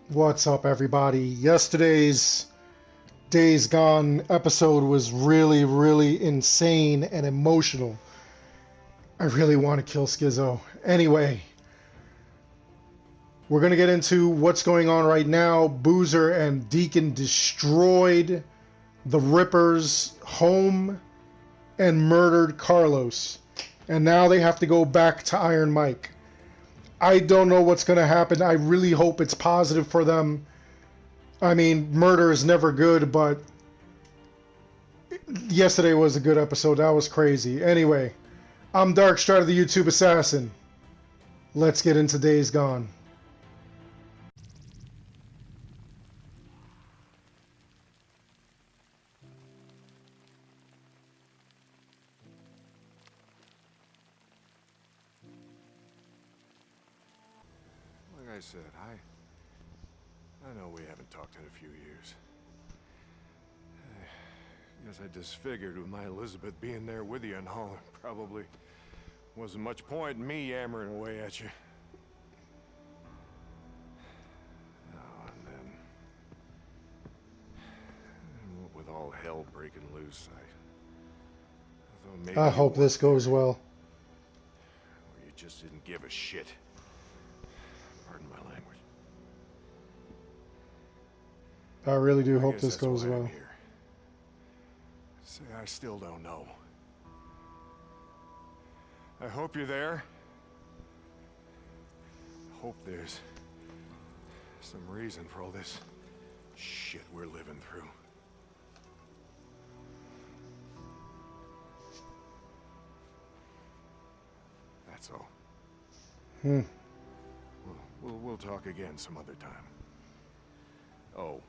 What's up, everybody? Yesterday's Days Gone episode was really insane and emotional. I really want to kill Skizzo. Anyway, we're going to get into what's going on right now. Boozer and Deacon destroyed the Ripper's home and murdered Carlos. And now they have to go back to Iron Mike. I don't know what's going to happen. I really hope it's positive for them. I mean, murder is never good, but yesterday was a good episode. That was crazy. Anyway, I'm Dark Strider, the YouTube Assassin. Let's get into Days Gone. Like I said, I know we haven't talked in a few years. I guess I just figured with my Elizabeth being there with you and all, there probably wasn't much point in me yammering away at you. Oh, and then with all hell breaking loose, I thought maybe I hope this goes well. or you just didn't give a shit. Pardon my language. I really do I hope guess this that's goes why I'm well. here. Say, I still don't know. I hope you're there. I hope there's some reason for all this shit we're living through. That's all. We'll talk again some other time. Oh,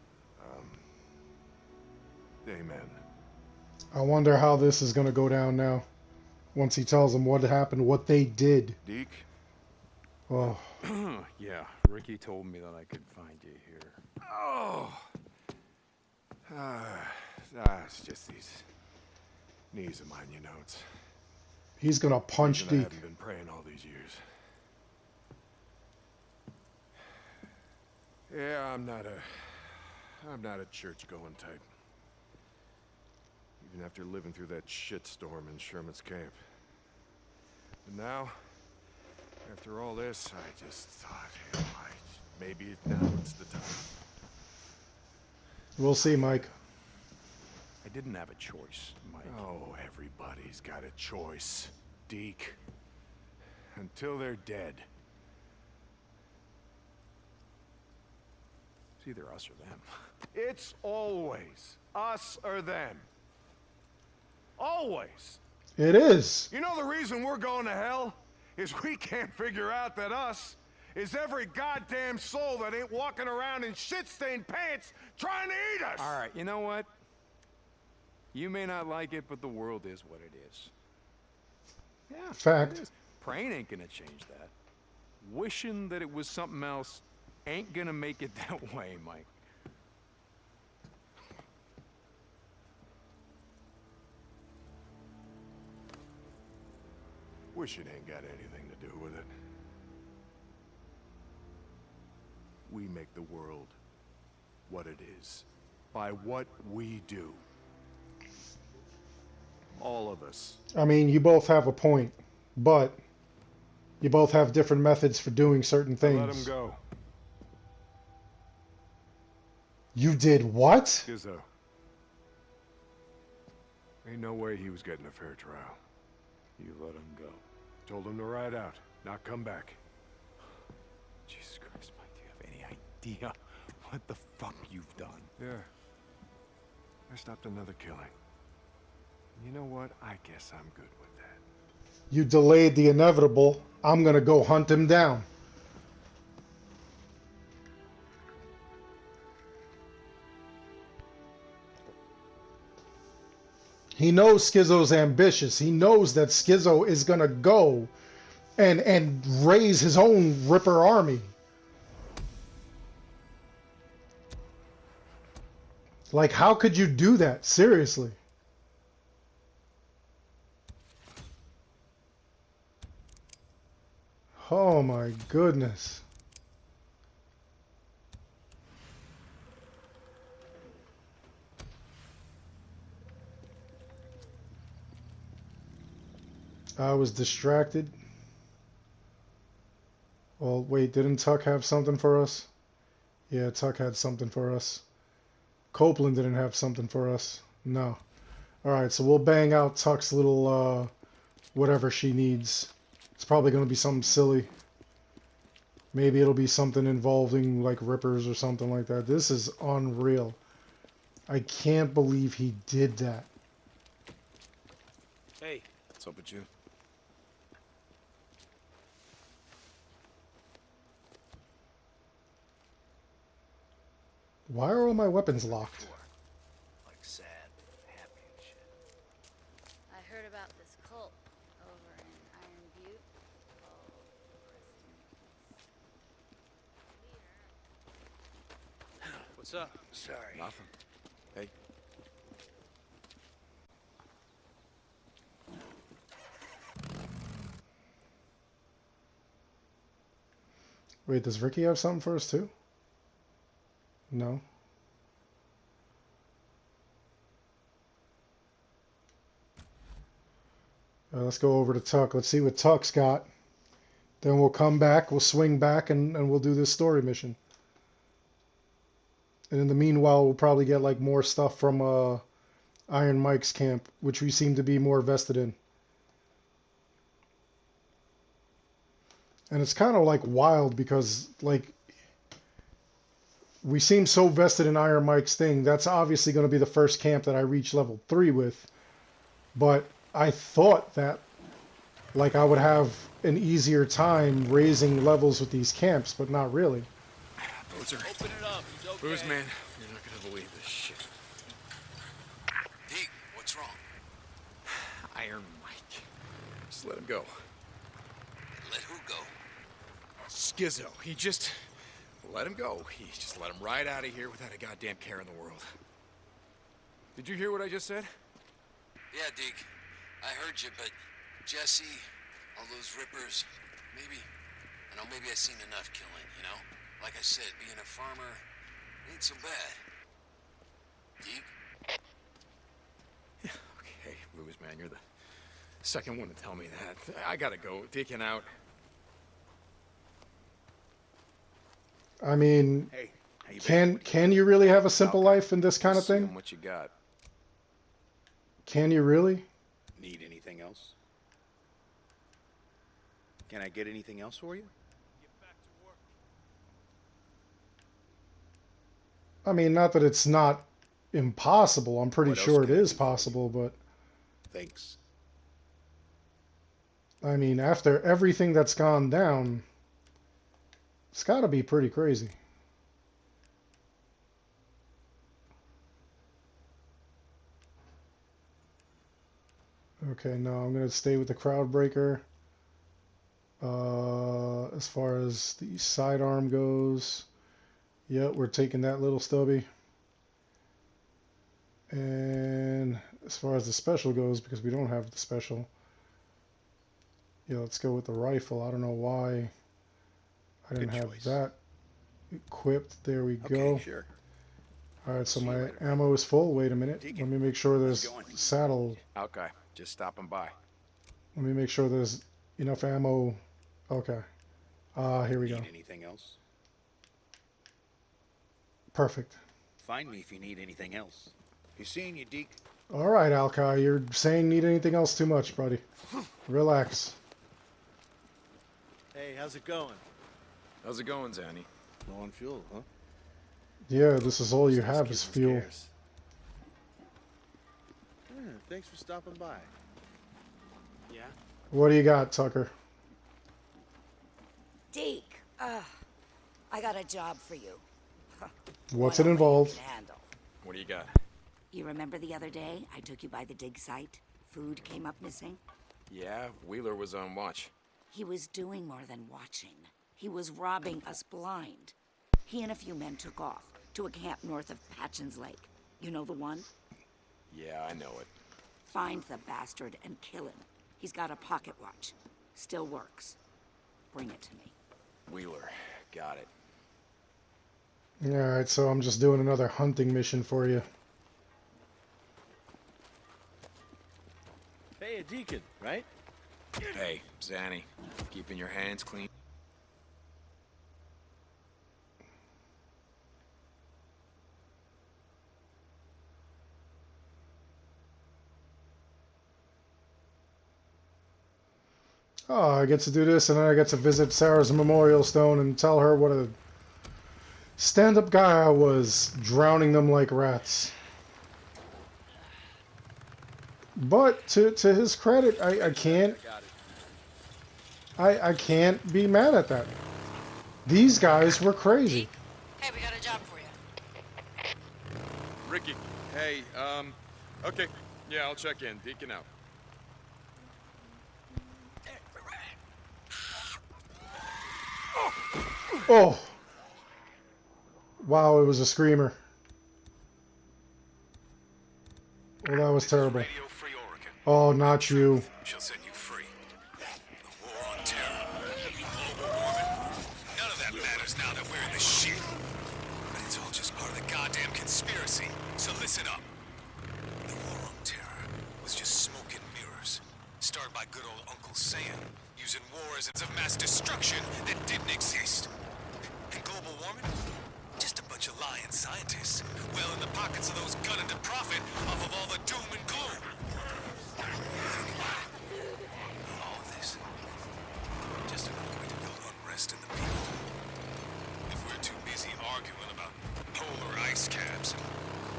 amen. I wonder how this is going to go down now. Once he tells them what happened, what they did. Deek? Oh, Yeah, Ricky told me that I could find you here. Oh! It's just these knees of mine, you know. It's he's going to punch reason I Deek. haven't been praying all these years. Yeah, I'm not a church-going type. Even after living through that shitstorm in Sherman's camp. But now, after all this, I just thought, hell, maybe now it's the time. We'll see, Mike. I didn't have a choice, Mike. Oh, everybody's got a choice, Deek. Until they're dead. It's either us or them. It's always us or them. Always. It is. You know the reason we're going to hell? Is we can't figure out that us is every goddamn soul that ain't walking around in shit-stained pants trying to eat us! All right, you know what? You may not like it, but the world is what it is. Yeah, Fact. it is. Praying ain't gonna change that. Wishing that it was something else ain't gonna make it that way, Mike. Wish it ain't got anything to do with it. We make the world what it is by what we do. All of us. I mean, you both have a point, but you both have different methods for doing certain things. Let him go. You did what? Skizzo. Ain't no way he was getting a fair trial. You let him go. Told him to ride out, not come back. Jesus Christ, Mike, do you have any idea what the fuck you've done? Yeah. I stopped another killing. You know what? I guess I'm good with that. You delayed the inevitable. I'm going to go hunt him down. He knows Skizzo's ambitious. He knows that Skizzo is going to go and raise his own Ripper army. Like, how could you do that? Seriously. Oh my goodness. I was distracted. Well, wait, didn't Tuck have something for us? Yeah, Tuck had something for us. Copeland didn't have something for us. No. Alright, so we'll bang out Tuck's little, whatever she needs. It's probably going to be something silly. Maybe it'll be something involving, like, rippers or something like that. This is unreal. I can't believe he did that. Hey, what's up with you? Why are all my weapons locked? Like sad, happy and shit. I heard about this cult over in Iron Butte called Rest in Peace. What's up? Sorry. Nothing. Hey. Wait, does Ricky have something for us too? No. Let's go over to Tuck. Let's see what Tuck's got. Then we'll come back, we'll swing back, and we'll do this story mission. And in the meanwhile, we'll probably get like more stuff from Iron Mike's camp, which we seem to be more vested in. And it's kind of like wild because like we seem so vested in Iron Mike's thing. That's obviously going to be the first camp that I reach level 3 with. But I thought that like I would have an easier time raising levels with these camps, but not really. Boozer. Open it up. It's okay. Booze, man. You're not gonna believe this shit. Deek, what's wrong? Iron Mike. Just let him go. Let who go? Skizzo. He just... Let him go. He just let him right out of here without a goddamn care in the world. Did you hear what I just said? Yeah, Deek. I heard you, but Jesse, all those rippers, maybe I seen enough killing, you know? Like I said, being a farmer ain't so bad. Deek? Yeah, okay, Booze, man. You're the second one to tell me that. I gotta go. Deacon out. I mean, Hey, how you been? can you really have a simple life in this kind of See thing? what you got. Can you really? Need anything else? Can I get anything else for you? I mean, not that it's not impossible. I'm pretty What else sure it can I is do for you? possible, but Thanks. I mean, after everything that's gone down, it's got to be pretty crazy. Okay, no, I'm going to stay with the crowd breaker. As far as the sidearm goes, yep, we're taking that little stubby. And as far as the special goes, because we don't have the special, yeah, let's go with the rifle. I don't know why I didn't Good have choice. that equipped. There we Okay, go. sure. All right, so See you my later. ammo is full. Wait a minute. Deacon, Let me make sure how's there's it going? saddle. Okay, just stopping by. Let me make sure there's enough ammo. Okay. Here we go. Need anything else? Perfect. Find me if you need anything else. You seeing you, Deek? All right, Alkai, you're saying need anything else too much, buddy. Relax. Hey, how's it going? How's it going, Zanny? Low on fuel, huh? Yeah, this is all you Those have kids is are fuel. scarce. Yeah, thanks for stopping by. Yeah? What do you got, Tucker? Deek, I got a job for you. What's it One only you involved? can handle. What do you got? You remember the other day I took you by the dig site? Food came up missing? Yeah, Wheeler was on watch. He was doing more than watching. He was robbing us blind. He and a few men took off to a camp north of Patchen's Lake. You know the one? Yeah, I know it. Find the bastard and kill him. He's got a pocket watch. Still works. Bring it to me. Wheeler, got it. All right, so I'm just doing another hunting mission for you. Hey, a Deacon, right? Hey, Zanny, keeping your hands clean. Oh, I get to do this, and then I get to visit Sarah's memorial stone and tell her what a stand-up guy I was, drowning them like rats. But to his credit, I can't be mad at that. These guys were crazy. Hey, we got a job for you. Ricky, hey, okay. Yeah, I'll check in. Deacon out. Oh! Wow, it was a screamer. Well, that was terrible. Radio Free Oregon. Oh, not you. She'll set you free. The war on terror. Global warming. None of that matters now that we're in this shit. But it's all just part of the goddamn conspiracy. So listen up. The war on terror was just smoke and mirrors. Started by good old Uncle Sam, using war as a mass destruction that didn't exist. And global warming? Just a bunch of lying scientists, well in the pockets of those gunning to profit off of all the doom and gloom. Think about it. All of this, just another way to build unrest in the people. If we're too busy arguing about polar ice caps,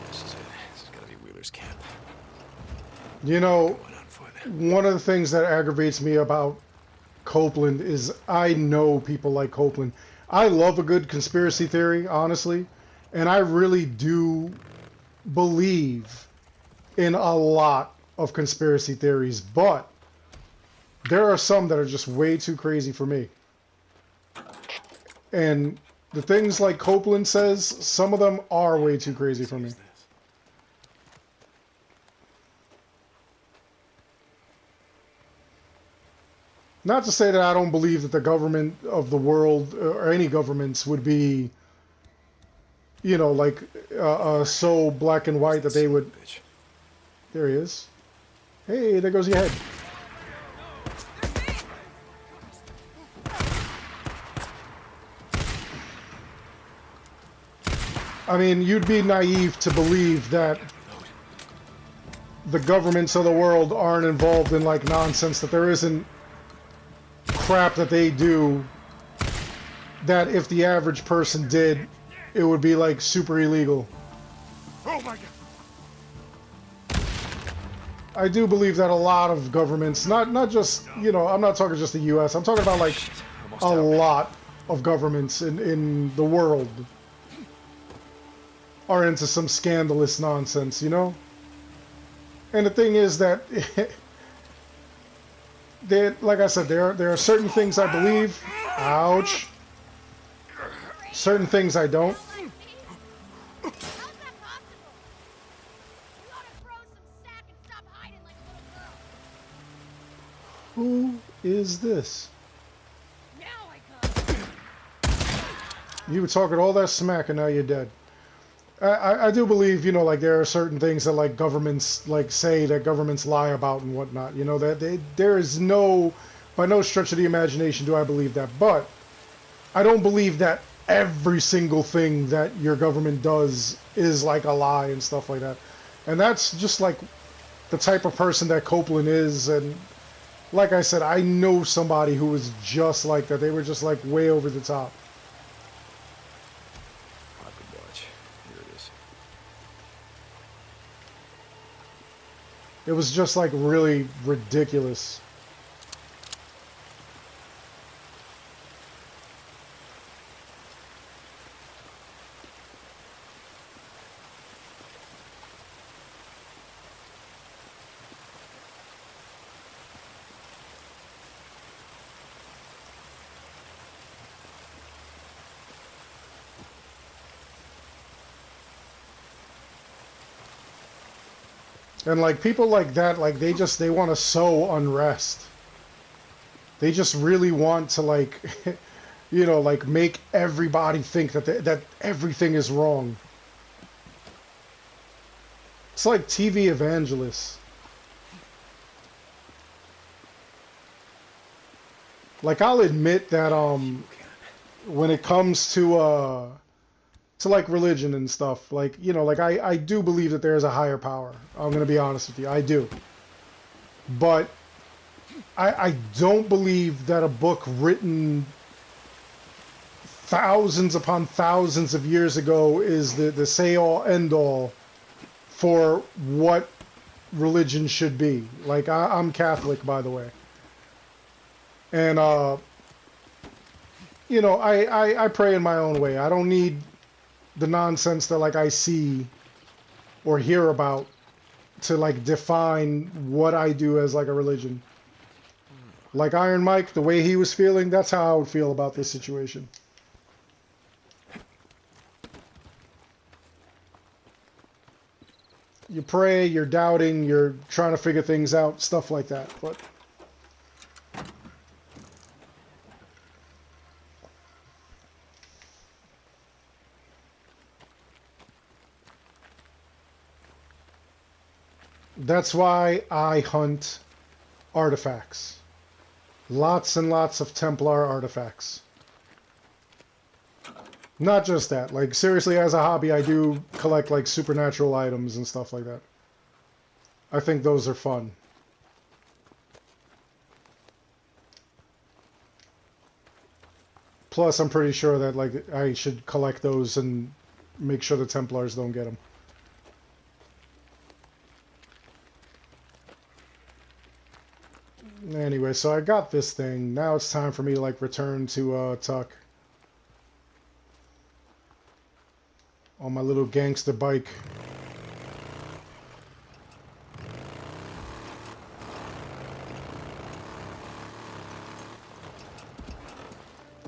this is it. This is gotta be Wheeler's camp. You know, Going on for that. one of the things that aggravates me about Copeland is I know people like Copeland. I love a good conspiracy theory, honestly, and I really do believe in a lot of conspiracy theories, but there are some that are just way too crazy for me. And the things like Copeland says, some of them are way too crazy for me. Not to say that I don't believe that the government of the world or any governments would be, you know, like so black and white that they would. There he is. Hey, there goes your head. I mean, you'd be naive to believe that the governments of the world aren't involved in like nonsense, that there isn't crap that they do that if the average person did, it would be like super illegal. Oh my god! I do believe that a lot of governments, not just, you know, I'm not talking just the US, I'm talking about like a lot of governments in the world are into some scandalous nonsense, you know? And the thing is that like I said, there are certain things I believe. Ouch. Certain things I don't. How's that possible? You ought to throw some sack and stop hiding like a little girl. Who is this? Now I come. You were talking all that smack and now you're dead. I do believe, you know, like there are certain things that like governments like say that governments lie about and whatnot. You know, that there is no, by no stretch of the imagination do I believe that. But I don't believe that every single thing that your government does is like a lie and stuff like that. And that's just like the type of person that Copeland is. And like I said, I know somebody who was just like that. They were just like way over the top. Pocket watch. Here it is. It was just like really ridiculous. And like people like that, like they want to sow unrest. They just really want to like, you know, like make everybody think that that everything is wrong. It's like TV evangelists. Like, I'll admit that when it comes to like religion and stuff, like, you know, like I do believe that there is a higher power. I'm gonna be honest with you, I do. But I don't believe that a book written thousands upon thousands of years ago is the say all end all for what religion should be. Like, I'm Catholic, by the way. And you know, I pray in my own way. I don't need the nonsense that like I see or hear about to like define what I do as like a religion. Like Iron Mike, the way he was feeling, that's how I would feel about this situation. You pray, you're doubting, you're trying to figure things out, stuff like that. But that's why I hunt artifacts. Lots and lots of Templar artifacts. Not just that. Like, seriously, as a hobby, I do collect, like, supernatural items and stuff like that. I think those are fun. Plus, I'm pretty sure that, like, I should collect those and make sure the Templars don't get them. Anyway, so I got this thing. Now it's time for me to, like, return to, Tuck. On my little gangster bike.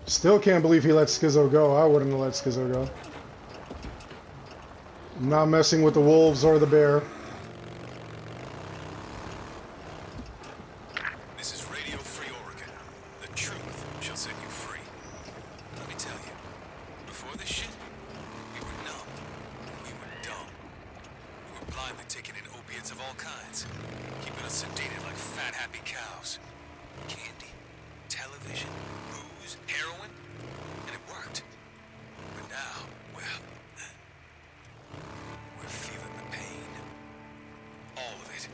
Still can't believe he let Schizo go. I wouldn't have let Schizo go. I'm not messing with the wolves or the bear. This is Radio Free Oregon. The truth shall set you free. Let me tell you, before this shit, we were numb and we were dumb. We were blindly taking in opiates of all kinds, keeping us sedated like fat, happy cows. Candy, television, booze, heroin, and it worked. But now, well, we're feeling the pain. All of it.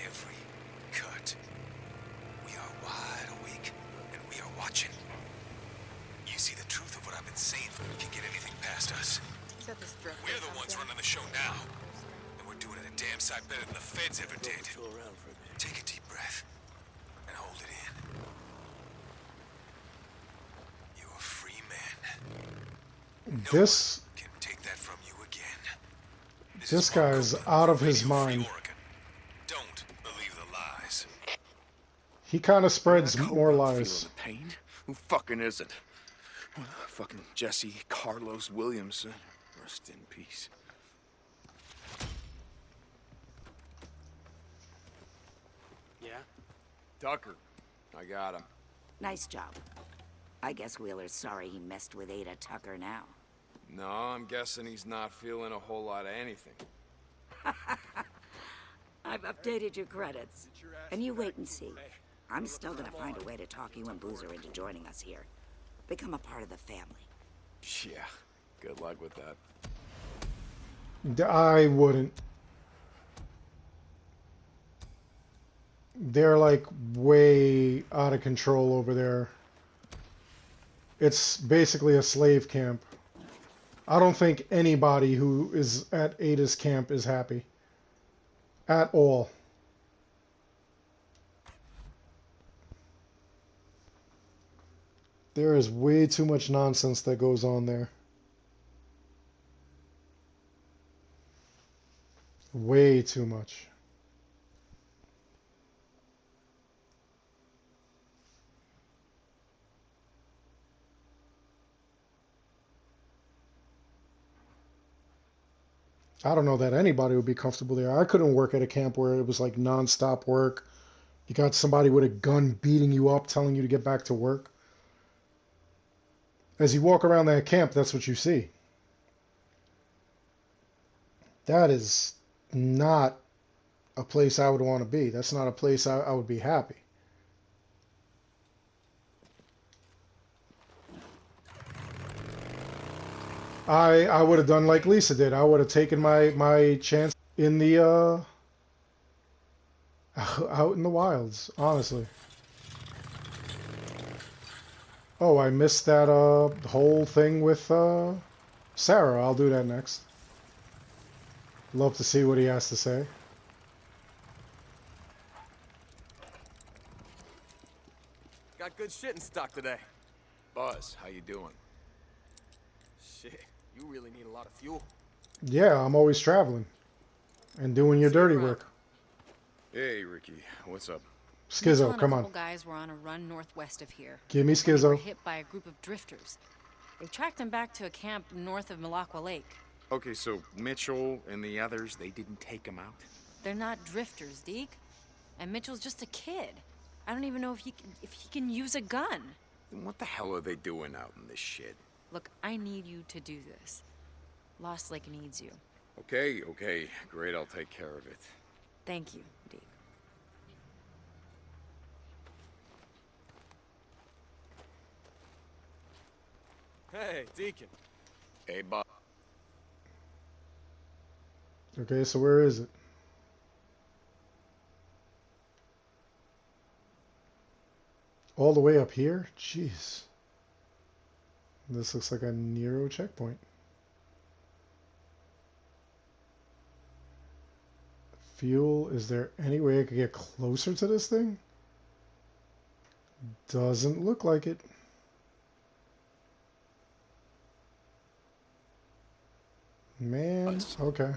Every cut. We are wide awake, and we are watching. You see, the truth of what I've been saying can get anything past us. We're the ones running the show now, and we're doing it a damn sight better than the feds ever did. Take a deep breath, and hold it in. You're a free man. No This one can take that from you again. this guy is out of his mind. Don't believe the lies. He kind of spreads I hope more I'm lies. feeling the pain. Who fucking isn't? Well, fucking Jesse Carlos Williamson. Rest in peace. Yeah? Tucker. I got him. Nice job. I guess Wheeler's sorry he messed with Ada Tucker now. No, I'm guessing he's not feeling a whole lot of anything. I've updated your credits. And you wait and see. I'm still gonna find a way to talk you and Boozer into joining us here. Become a part of the family. Yeah, good luck with that. I wouldn't. They're like way out of control over there. It's basically a slave camp. I don't think anybody who is at Ada's camp is happy. At all. There is way too much nonsense that goes on there. Way too much. I don't know that anybody would be comfortable there. I couldn't work at a camp where it was like nonstop work. You got somebody with a gun beating you up, telling you to get back to work. As you walk around that camp, that's what you see. That is not a place I would want to be. That's not a place I would be happy. I would have done like Lisa did. I would have taken my chance in the out in the wilds, honestly. Oh, I missed that whole thing with Sarah. I'll do that next. Love to see what he has to say. Got good shit in stock today. Buzz, how you doing? Shit, you really need a lot of fuel. Yeah, I'm always traveling and doing your See you dirty around. work. Hey, Ricky. What's up? Schizo, and come a on. couple guys were on a run northwest of here. Give me When they were Schizo. hit by a group of drifters. They tracked them back to a camp north of Malacqua Lake. Okay, so Mitchell and the others, they didn't take him out? They're not drifters, Deek. And Mitchell's just a kid. I don't even know if he can use a gun. Then what the hell are they doing out in this shit? Look, I need you to do this. Lost Lake needs you. Okay, great, I'll take care of it. Thank you, Deek. Hey, Deacon. Hey, Bob. Okay, so where is it? All the way up here? Jeez. This looks like a Nero checkpoint. Fuel, is there any way I could get closer to this thing? Doesn't look like it. Man, okay.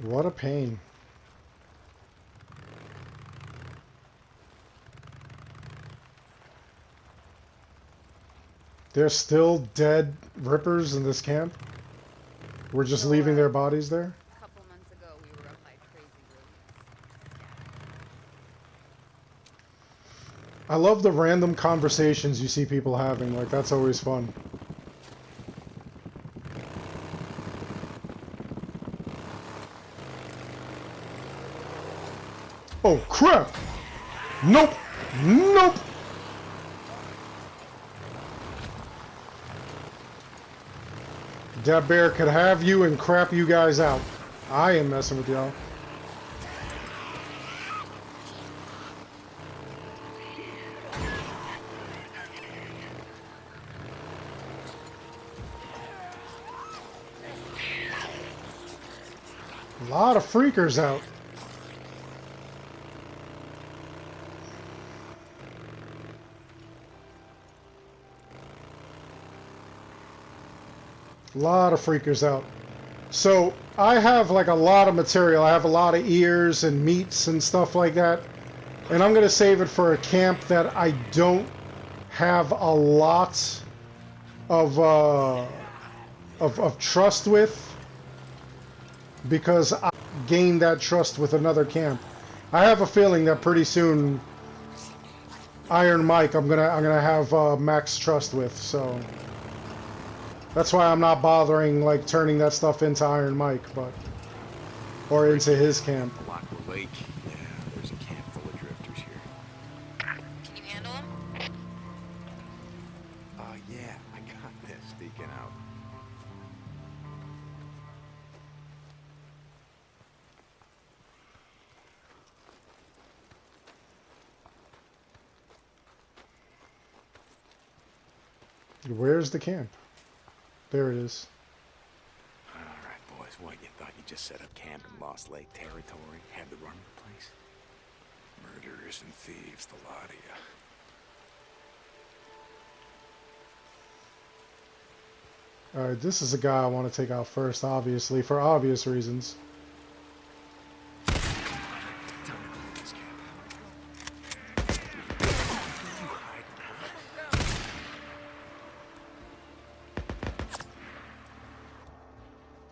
What a pain. There's still dead rippers in this camp? We're just leaving their bodies there? A couple months ago, we were up by crazy roots. I love the random conversations you see people having. Like, that's always fun. Oh, crap! Nope! Nope! That bear could have you and crap you guys out. I ain't messing with y'all. A lot of freakers out. A lot of freakers out. So I have like a lot of material. I have a lot of ears and meats and stuff like that. And I'm going to save it for a camp that I don't have a lot of trust with, because I gained that trust with another camp. I have a feeling that pretty soon Iron Mike I'm gonna have max trust with, so that's why I'm not bothering like turning that stuff into Iron Mike, or into his camp. Malacqua Lake. Yeah, there's a camp full of drifters here. Can you handle him? Yeah, I got this. Deacon out. Where's the camp? There it is. All right, boys. What, you thought you just set up camp in Lost Lake territory? Had to run the place? Murderers and thieves, the lot of you. Alright, this is a guy I want to take out first, obviously, for obvious reasons.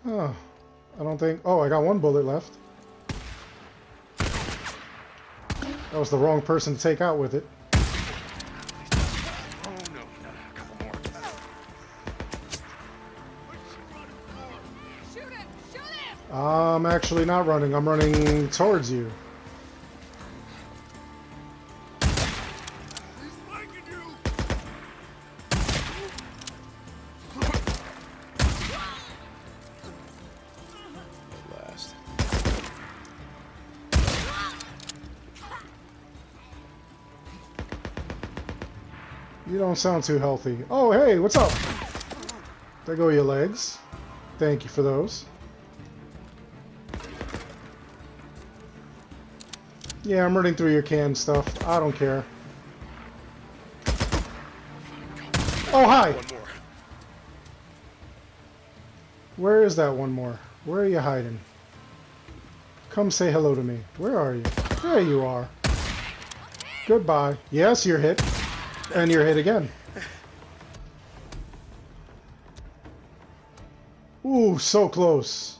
Oh, I don't think... Oh, I got one bullet left. That was the wrong person to take out with it. Oh, no. A couple more. Shoot him! Shoot him! I'm actually not running. I'm running towards you. You don't sound too healthy. Oh, hey, what's up? There go your legs. Thank you for those. Yeah, I'm running through your canned stuff. I don't care. Oh, hi! One more. Where is that one more? Where are you hiding? Come say hello to me. Where are you? There you are. Goodbye. Yes, you're hit. And you're hit again. Ooh, so close.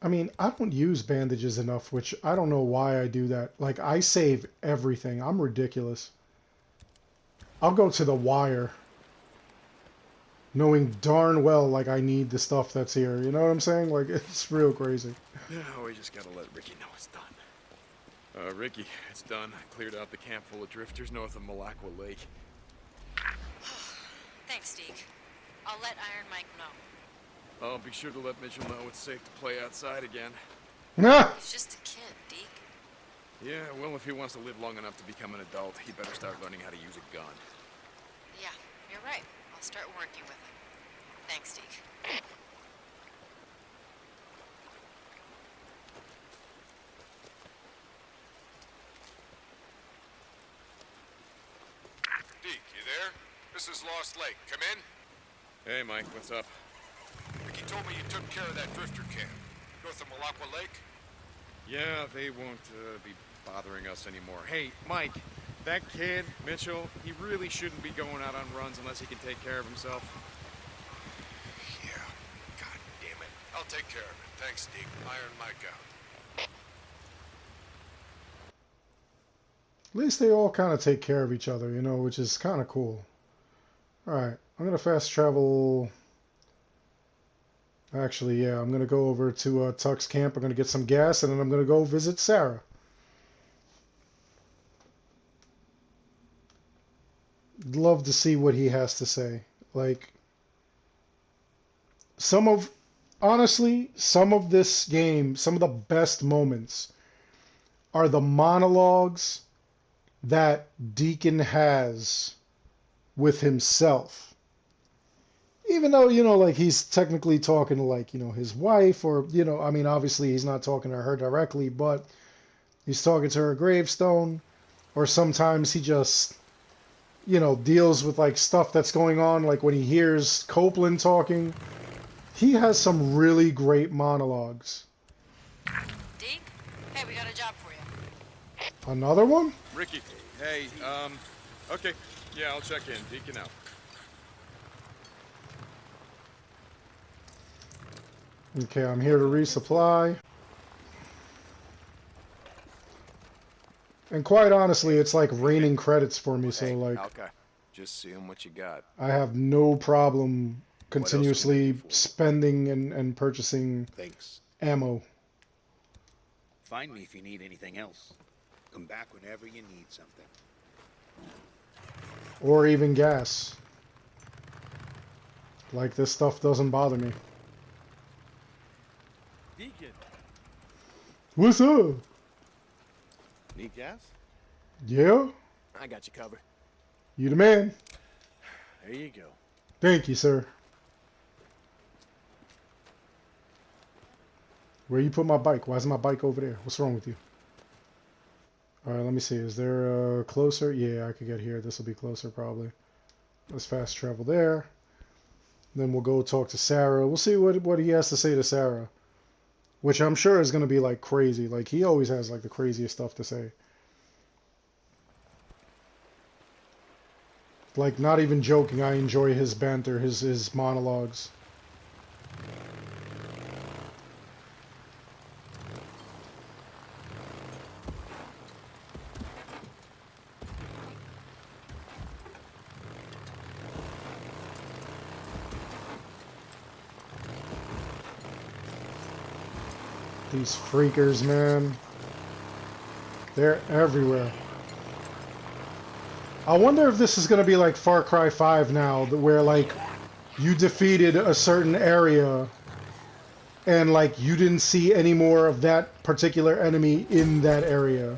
I mean, I don't use bandages enough, which I don't know why I do that. Like, I save everything. I'm ridiculous. I'll go to the wire, knowing darn well, like, I need the stuff that's here. You know what I'm saying? Like, it's real crazy. No, we just gotta let Ricky know it's done. Ricky, it's done. I cleared out the camp full of drifters north of Malacqua Lake. Thanks, Deek. I'll let Iron Mike know. I'll be sure to let Mitchell know it's safe to play outside again. Ah! He's just a kid, Deek. Yeah, well, if he wants to live long enough to become an adult, he better start learning how to use a gun. Yeah, you're right. I'll start working with him. Thanks, Deek. Deek, you there? This is Lost Lake. Come in. Hey, Mike, what's up? Ricky told me you took care of that drifter camp north of Malacqua Lake. Yeah, they won't be bothering us anymore. Hey, Mike, that kid, Mitchell, he really shouldn't be going out on runs unless he can take care of himself. Yeah. God damn it. I'll take care of it. Thanks, Deek. Iron Mike out. At least they all kind of take care of each other, you know, which is kind of cool. Alright, I'm going to fast travel. Actually, yeah, I'm going to go over to Tuck's camp. I'm going to get some gas, and then I'm going to go visit Sarah. Love to see what he has to say. Like, honestly, some of this game, some of the best moments are the monologues that Deacon has with himself. Even though, you know, like, he's technically talking to, like, you know, his wife, or, you know, I mean, obviously he's not talking to her directly, but he's talking to her gravestone, or sometimes he just, you know, deals with, like, stuff that's going on, like when he hears Copeland talking. He has some really great monologues. Deek? Hey, we got a job for you. Another one? Ricky, hey, okay. Yeah, I'll check in. Deacon out. Okay, I'm here to resupply. And quite honestly, it's like raining credits for me, so like, Okay, just seeing what you got. I have no problem What else can I continuously do for you? spending and purchasing Thanks. ammo. Find me if you need anything else. Come back whenever you need something. Or even gas. Like, this stuff doesn't bother me. Deacon, What's up? need gas? Yeah? I got you covered. You the man. There you go. Thank you, sir. Where you put my bike? Why is my bike over there? What's wrong with you? Alright, let me see. Is there closer? Yeah, I could get here. This will be closer probably. Let's fast travel there. Then we'll go talk to Sarah. We'll see what he has to say to Sarah. Which I'm sure is going to be like crazy. Like, he always has like the craziest stuff to say. Like, not even joking, I enjoy his banter, his monologues. These freakers, man. They're everywhere. I wonder if this is going to be like Far Cry 5 now, where like you defeated a certain area and like you didn't see any more of that particular enemy in that area.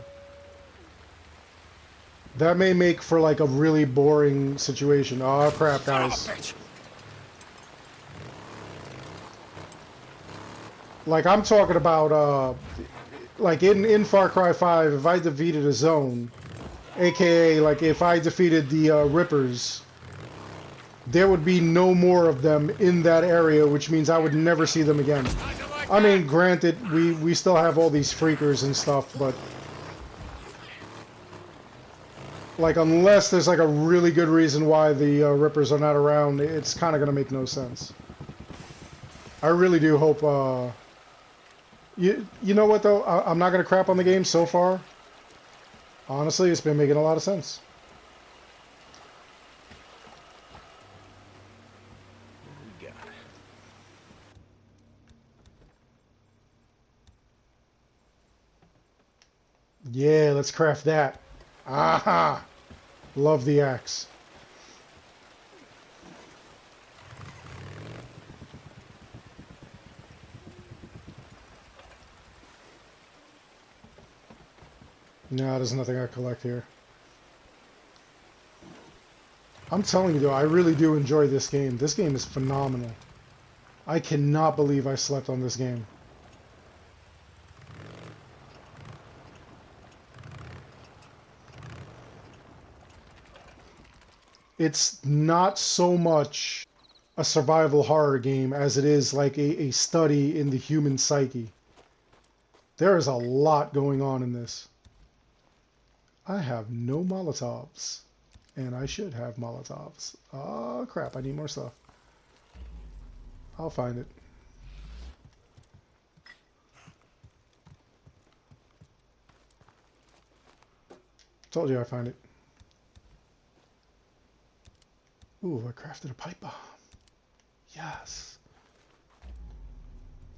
That may make for like a really boring situation. Oh crap, guys. Like I'm talking about like in Far Cry 5, if I defeated a zone, aka like if I defeated the Rippers, there would be no more of them in that area, which means I would never see them again. I mean, granted, we still have all these freakers and stuff, but like unless there's like a really good reason why the Rippers are not around, it's kind of gonna make no sense. I really do hope. You know what though? I'm not gonna crap on the game so far. Honestly, it's been making a lot of sense. We got it. Yeah, let's craft that. Aha! Love the axe. No, there's nothing I collect here. I'm telling you though, I really do enjoy this game. This game is phenomenal. I cannot believe I slept on this game. It's not so much a survival horror game as it is like a study in the human psyche. There is a lot going on in this. I have no Molotovs. And I should have Molotovs. Oh crap, I need more stuff. I'll find it. Told you I'd find it. Ooh, I crafted a pipe bomb. Yes.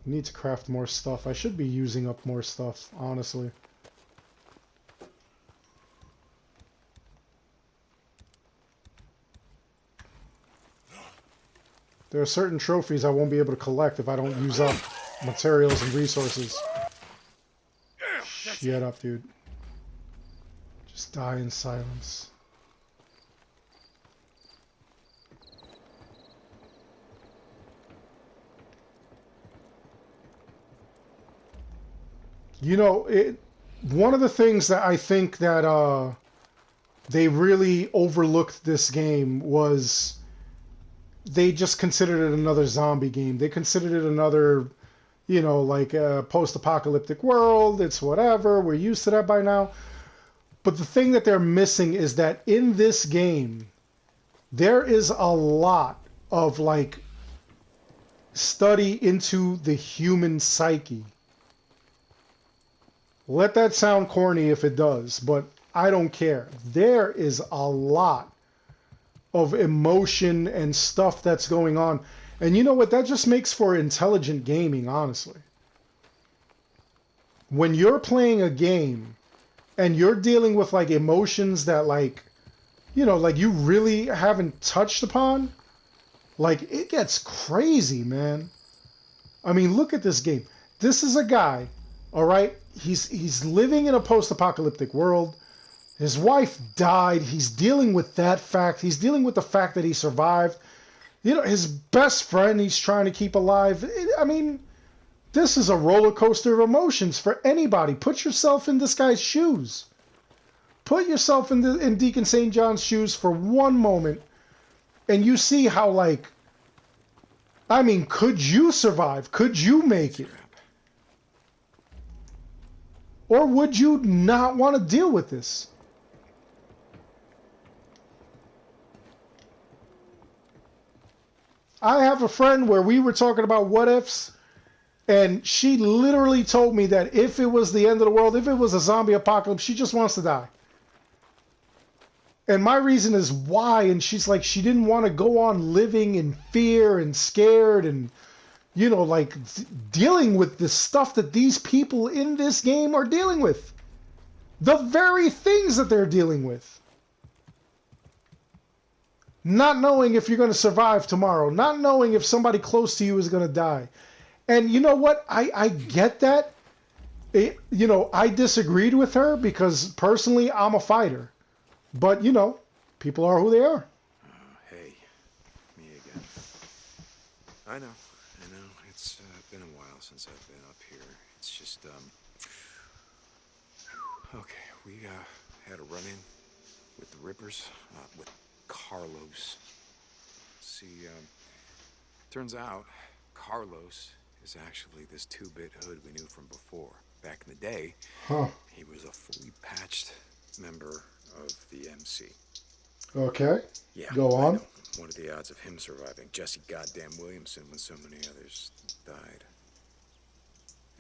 Need to craft more stuff. I should be using up more stuff, honestly. There are certain trophies I won't be able to collect if I don't use up materials and resources. Shut up, dude. Just die in silence. You know, one of the things that I think that they really overlooked this game was they just considered it another zombie game. They considered it another, you know, like a post-apocalyptic world. It's whatever. We're used to that by now. But the thing that they're missing is that in this game, there is a lot of like study into the human psyche. Let that sound corny if it does, but I don't care. There is a lot of emotion and stuff that's going on. And you know what? That just makes for intelligent gaming, honestly. When you're playing a game and you're dealing with like emotions that like, you know, like you really haven't touched upon, like it gets crazy, man. I mean, look at this game. This is a guy, all right? He's living in a post-apocalyptic world. His wife died. He's dealing with that fact. He's dealing with the fact that he survived. You know, his best friend he's trying to keep alive. I mean, this is a roller coaster of emotions for anybody. Put yourself in this guy's shoes. Put yourself in Deacon St. John's shoes for one moment, and you see how, like, I mean, could you survive? Could you make it? Or would you not want to deal with this? I have a friend where we were talking about what ifs, and she literally told me that if it was the end of the world, if it was a zombie apocalypse, she just wants to die. And my reason is why, and she's like, she didn't want to go on living in fear and scared and, like dealing with the stuff that these people in this game are dealing with. The very things that they're dealing with. Not knowing if you're going to survive tomorrow. Not knowing if somebody close to you is going to die. And you know what? I get that. I disagreed with her because personally I'm a fighter. But, people are who they are. Hey, me again. I know. It's been a while since I've been up here. It's just, okay, we had a run-in with the Rippers, with Carlos. See, turns out Carlos is actually this two-bit hood we knew from before. Back in the day, he was a fully patched member of the MC. Okay. Yeah, Go on. I know. What are the odds of him surviving Jesse goddamn Williamson when so many others died?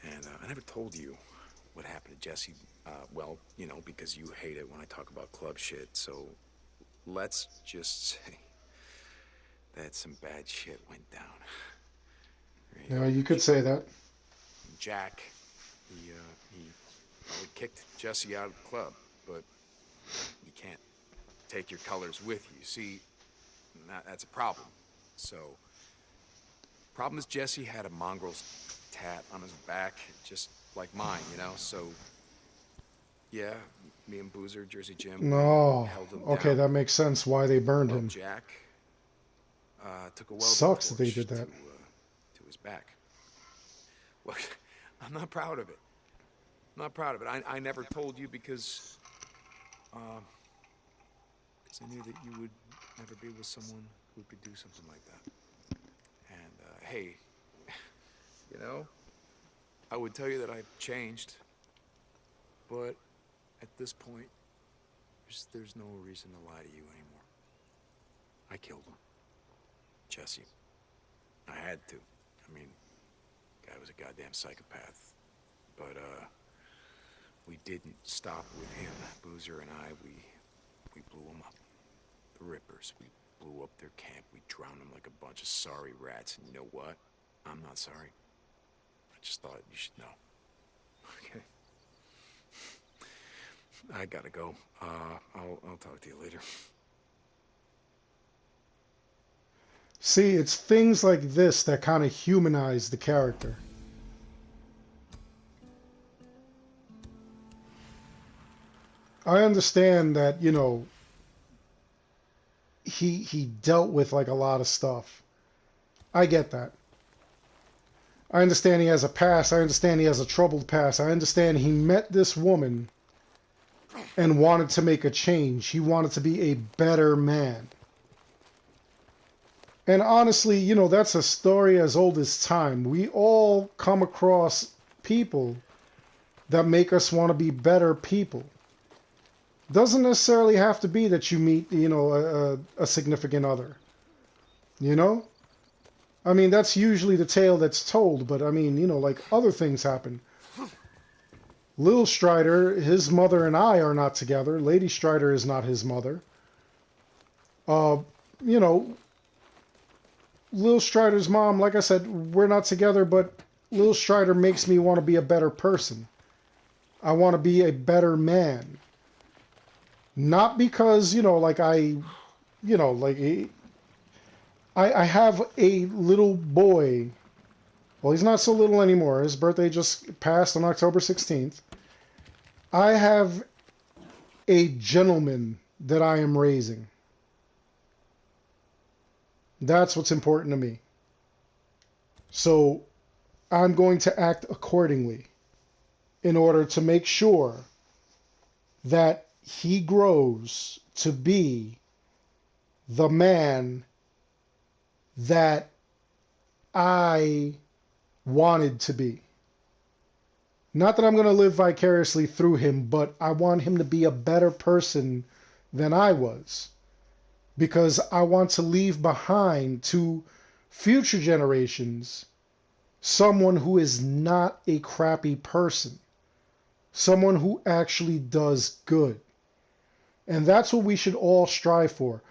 And I never told you what happened to Jesse. Well, because you hate it when I talk about club shit. So let's just say that some bad shit went down. Yeah, you could say that. Jack, he probably kicked Jesse out of the club, but you can't take your colors with you. See, that's a problem. So, problem is Jesse had a mongrel's tat on his back, just like mine, So, yeah, me and Boozer, Jersey Jim, No. held him Okay, down. that makes sense why they burned him. Jack took a welding Sucks that they torch did that. to his back. Look, I'm not proud of it. I never told you because I knew that you would never be with someone who could do something like that. And, hey, I would tell you that I've changed, but at this point, there's no reason to lie to you anymore. I killed him. Jesse. I had to. Guy was a goddamn psychopath. But, we didn't stop with him. Boozer and I, we blew him up. The Rippers, we blew up their camp. We drowned them like a bunch of sorry rats. And you know what? I'm not sorry. I just thought you should know. Okay. I gotta go. I'll talk to you later. See, it's things like this that kind of humanize the character. I understand that, he dealt with like a lot of stuff. I get that. I understand he has a past. I understand he has a troubled past. I understand he met this woman and wanted to make a change. He wanted to be a better man. And honestly, that's a story as old as time. We all come across people that make us want to be better people. Doesn't necessarily have to be that you meet, a significant other. That's usually the tale that's told, but like other things happen. Lil Strider, his mother and I are not together. Lady Strider is not his mother. Lil Strider's mom, like I said, we're not together, but Lil Strider makes me want to be a better person. I want to be a better man. Not because, I have a little boy. Well, he's not so little anymore. His birthday just passed on October 16th. I have a gentleman that I am raising. That's what's important to me. So I'm going to act accordingly in order to make sure that he grows to be the man that I wanted to be. Not that I'm going to live vicariously through him, but I want him to be a better person than I was. Because I want to leave behind to future generations someone who is not a crappy person. Someone who actually does good. And that's what we should all strive for.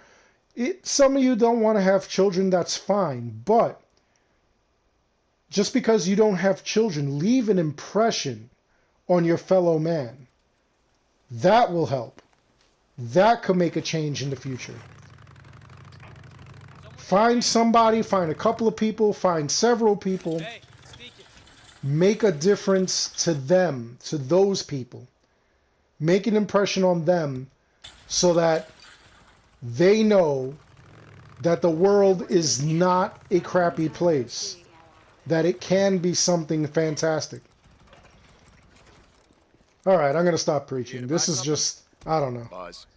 Some of you don't want to have children, that's fine. But Just because you don't have children, leave an impression on your fellow man. That will help. That could make a change in the future. Find somebody, find a couple of people, find several people. Make a difference to them, to those people. Make an impression on them so that they know that the world is not a crappy place. That it can be something fantastic. All right, I'm going to stop preaching. This is just, I don't know. Buzz.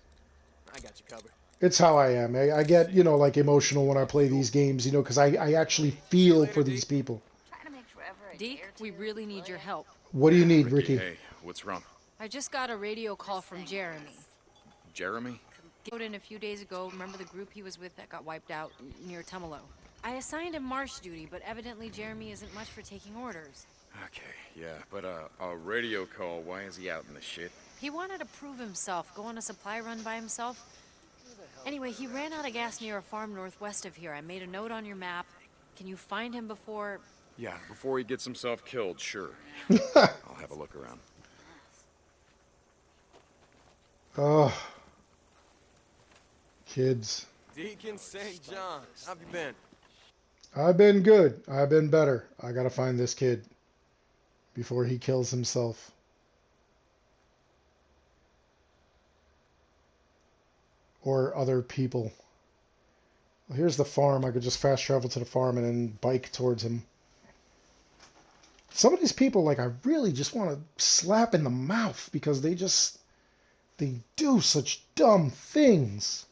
I got you covered. It's how I am. I get, you know, like emotional when I play these games, you know, because I actually feel for these people. Deek, we really need your help. What do you need, Ricky? Hey, what's wrong? I just got a radio call from Jeremy. Jeremy? He in a few days ago. Remember the group he was with that got wiped out near Tumalo? I assigned him marsh duty, but evidently Jeremy isn't much for taking orders. Okay, yeah, but a radio call, why is he out in the shit? He wanted to prove himself, go on a supply run by himself. Anyway, he ran out of gas near a farm northwest of here. I made a note on your map. Can you find him before... Yeah, before he gets himself killed, sure. I'll have a look around. Oh, kids. Deacon St. John, how have you been? I've been good. I've been better. I gotta find this kid before he kills himself. Or other people. Well, here's the farm. I could just fast travel to the farm and then bike towards him. Some of these people, like, I really just want to slap in the mouth because they do such dumb things.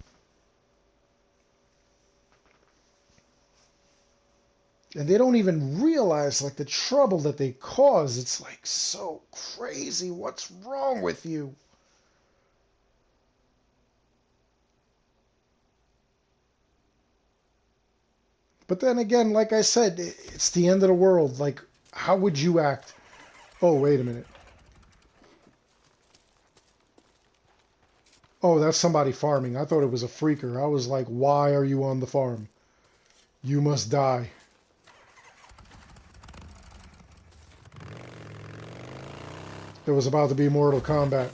And they don't even realize, like, the trouble that they cause. It's, like, so crazy. What's wrong with you? But then again, like I said, it's the end of the world. Like, how would you act? Oh, wait a minute. Oh, that's somebody farming. I thought it was a freaker. I was like, why are you on the farm? You must die. There was about to be Mortal Kombat.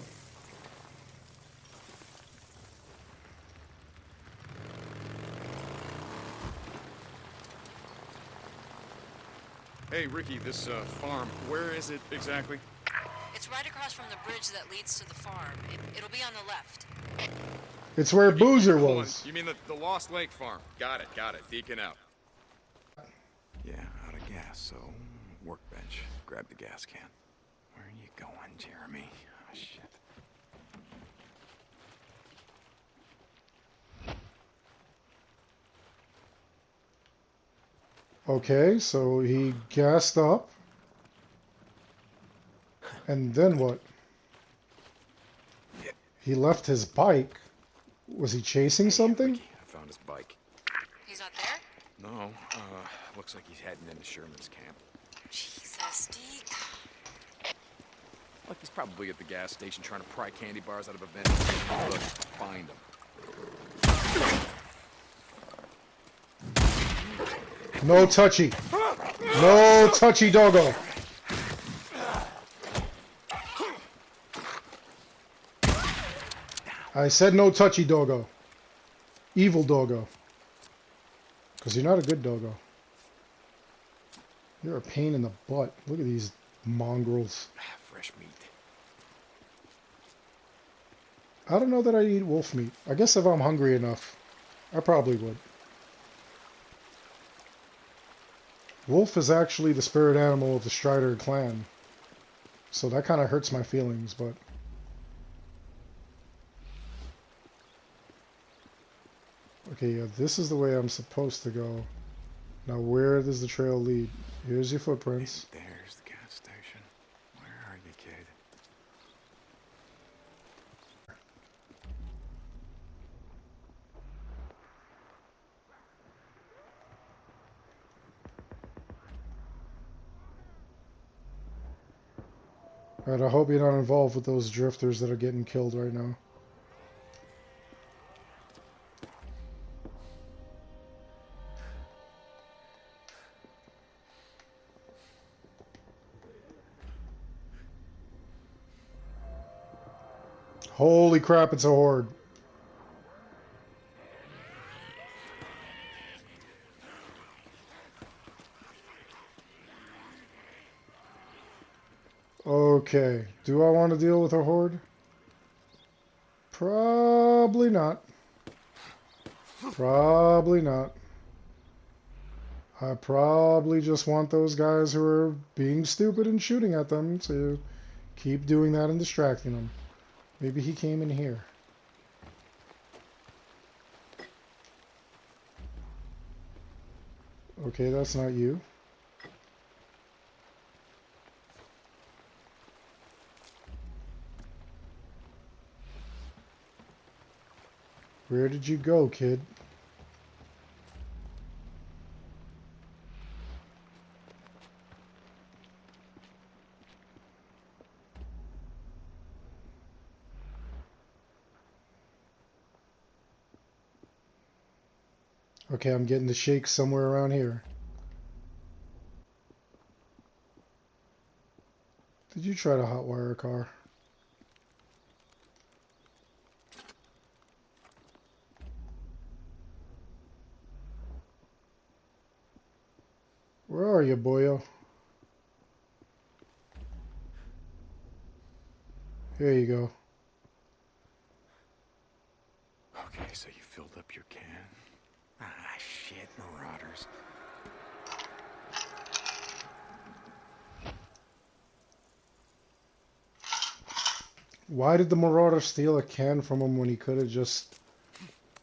Hey, Ricky, this farm, where is it exactly? It's right across from the bridge that leads to the farm. It'll be on the left. It's where Boozer Hold on. was. You mean the Lost Lake farm? Got it. Deacon out. Yeah, out of gas, so workbench. Grab the gas can. Where are you going, Jeremy? Oh, shit. Okay, so he gassed up. And then what? He left his bike. Was he chasing something? Ricky, I found his bike. He's not there? No, looks like he's heading into Sherman's camp. Jesus, Deek. Look, he's probably at the gas station trying to pry candy bars out of a vending. Look, find him. No touchy. No touchy doggo. I said no touchy doggo. Evil doggo. Because you're not a good doggo. You're a pain in the butt. Look at these mongrels. Fresh meat. I don't know that I eat wolf meat. I guess if I'm hungry enough, I probably would. Wolf is actually the spirit animal of the Strider clan. So that kind of hurts my feelings, but... Okay, yeah, this is the way I'm supposed to go. Now where does the trail lead? Here's your footprints. There's the gas station. Where are you, kid? Alright, I hope you're not involved with those drifters that are getting killed right now. Holy crap, it's a horde. Okay, do I want to deal with a horde? Probably not. Probably not. I probably just want those guys who are being stupid and shooting at them to keep doing that and distracting them. Maybe he came in here. Okay, that's not you. Where did you go, kid? Okay, I'm getting the shakes somewhere around here. Did you try to hotwire a car? Where are you, boyo? Here you go. Okay, so you filled up your can. Ah, shit, marauders. Why did the marauder steal a can from him when he could have just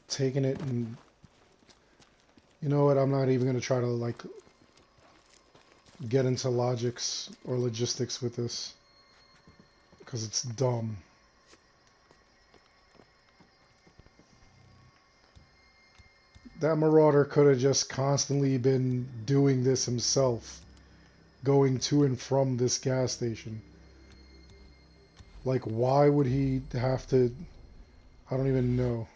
taken it and... You know what, I'm not even going to try to, like, get into logics or logistics with this. Because it's dumb. That marauder could have just constantly been doing this himself. Going to and from this gas station. Like, why would he have to... I don't even know.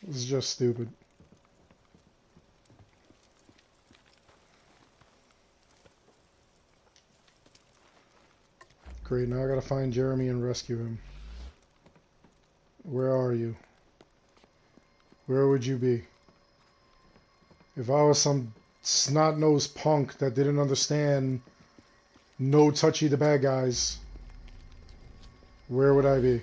It's just stupid. Great, now I gotta find Jeremy and rescue him. Where are you? Where would you be? If I was some snot-nosed punk that didn't understand no touchy the bad guys, where would I be?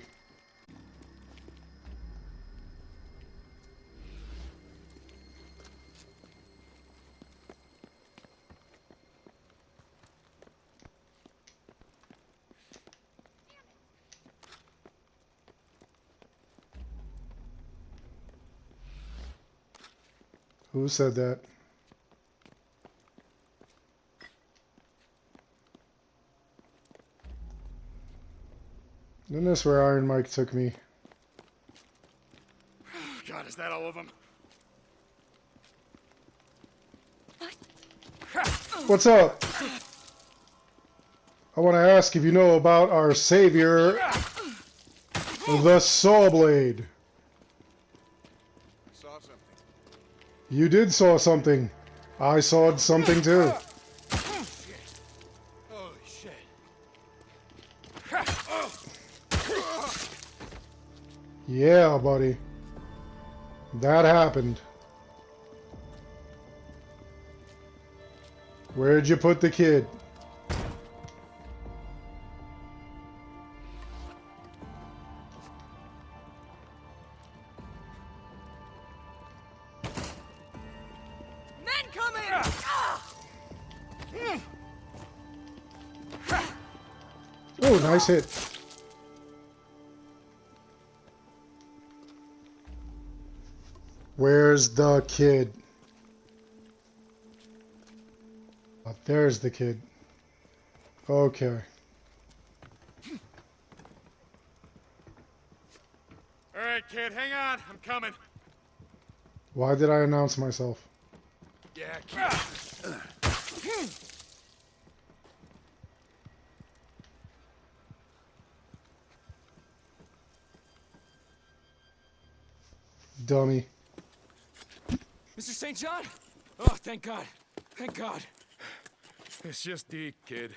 Who said that? Isn't this where Iron Mike took me? God, is that all of them? What's up? I want to ask if you know about our savior, the Saw Blade. Saw something. You did saw something. I saw something too. Holy shit. Yeah, buddy. That happened. Where'd you put the kid? Men coming! Oh, nice hit. Where's the kid? Oh, there's the kid. Okay. All right, kid, hang on. I'm coming. Why did I announce myself? Yeah, kid. Dummy. Mr. St. John? Oh, thank God. Thank God. It's just Deek, kid.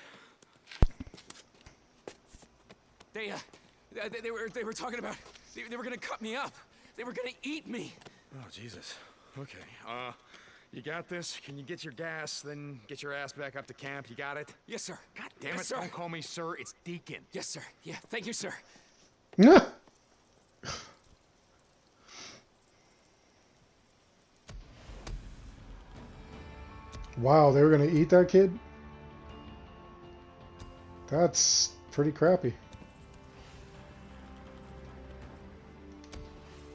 They were talking about... They were gonna cut me up. They were gonna eat me. Oh, Jesus. Okay, you got this? Can you get your gas, then get your ass back up to camp? You got it? Yes, sir. God damn it, Yes, sir. don't call me sir, it's Deacon. Yes, sir. Yeah, thank you, sir. Wow, they were gonna eat that kid? That's pretty crappy.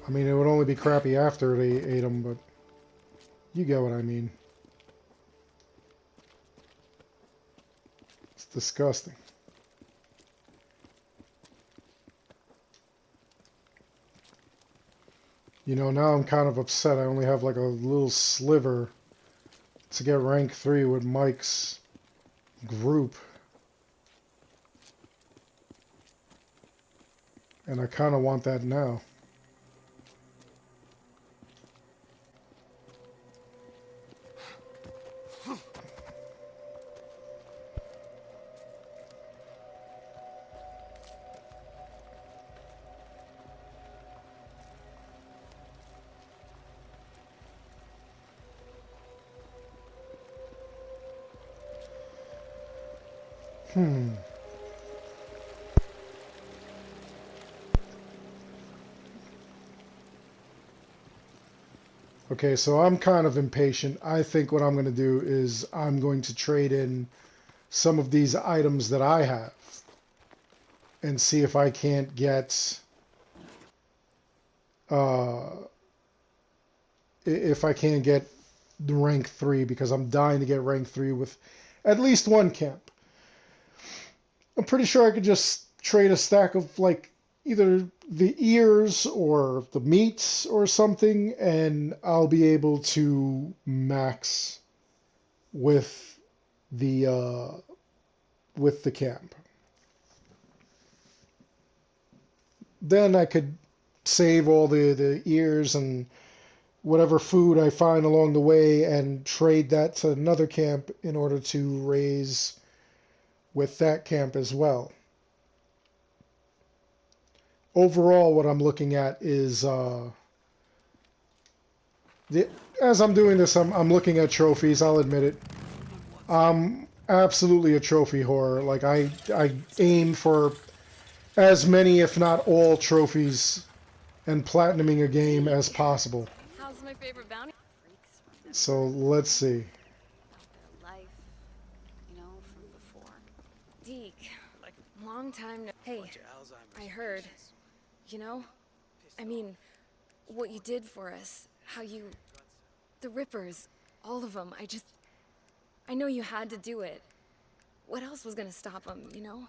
I mean, it would only be crappy after they ate him, but you get what I mean. It's disgusting. You know, now I'm kind of upset. I only have like a little sliver to get rank 3 with Mike's group. And I kind of want that now. Okay, so I'm kind of impatient. I think what I'm going to do is I'm going to trade in some of these items that I have and see if I can't get if I can get the rank 3, because I'm dying to get rank 3 with at least one camp. I'm pretty sure I could just trade a stack of like either the ears or the meats or something, and I'll be able to max with the camp. Then I could save all the ears and whatever food I find along the way and trade that to another camp in order to raise with that camp as well. Overall, what I'm looking at is, as I'm doing this, I'm looking at trophies, I'll admit it. I'm absolutely a trophy whore. Like, I aim for as many, if not all, trophies and platinuming a game as possible. How's my favorite bounty? So, let's see. Life, you know, from before. Deek, long time no... Hey, I heard. You know? I mean, what you did for us. How you... The Rippers. All of them. I know you had to do it. What else was gonna stop them, you know?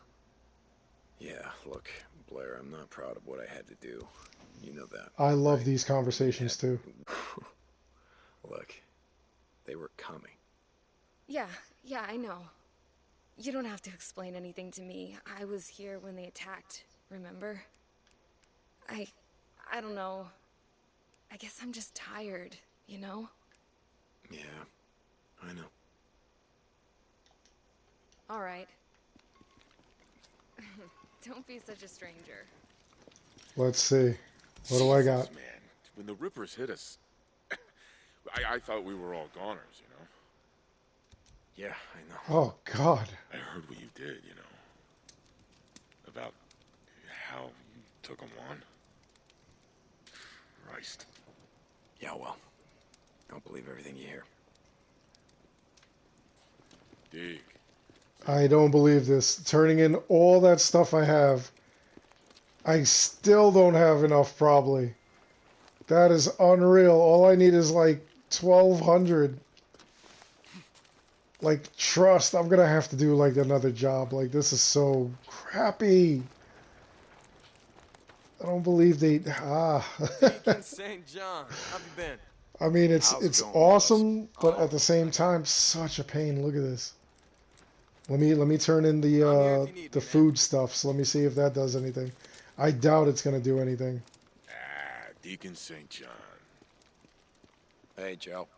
Yeah, look, Blair, I'm not proud of what I had to do. You know that. I love these conversations too. Look, they were coming. Yeah, I know. You don't have to explain anything to me. I was here when they attacked, remember? I don't know. I guess I'm just tired, you know? Yeah, I know. All right. Don't be such a stranger. Let's see. What do I got? Man, when the Rippers hit us, I thought we were all goners, you know? Yeah, I know. Oh, God. I heard what you did, you know? About how you took them on. Christ. Yeah, well, don't believe everything you hear. Deek. I don't believe this. Turning in all that stuff I have, I still don't have enough, probably. That is unreal. All I need is like 1,200. Like, trust, I'm gonna have to do like another job. Like, this is so crappy. I don't believe they... Deacon St. John, how have you been? I mean, it's going, awesome, but at the same time, such a pain. Look at this. Let me turn in the food stuff. So let me see if that does anything. I doubt it's gonna do anything. Deacon St. John. Hey, Joe.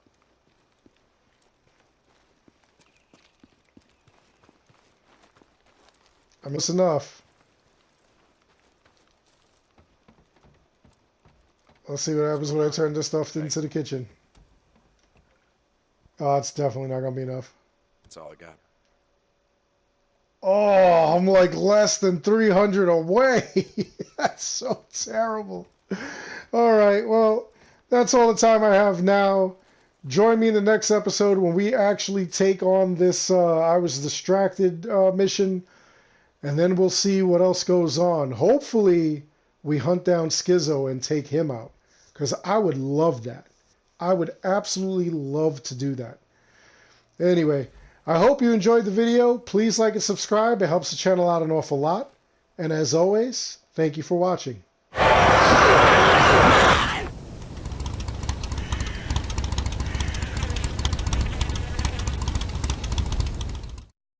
I miss enough. Let's see what happens when I turn this stuff into the kitchen. Oh, it's definitely not going to be enough. That's all I got. Oh, I'm like less than 300 away. That's so terrible. All right, well, that's all the time I have now. Join me in the next episode when we actually take on this I was distracted mission, and then we'll see what else goes on. Hopefully, we hunt down Schizo and take him out, because I would love that. I would absolutely love to do that. Anyway, I hope you enjoyed the video. Please like and subscribe. It helps the channel out an awful lot. And as always, thank you for watching.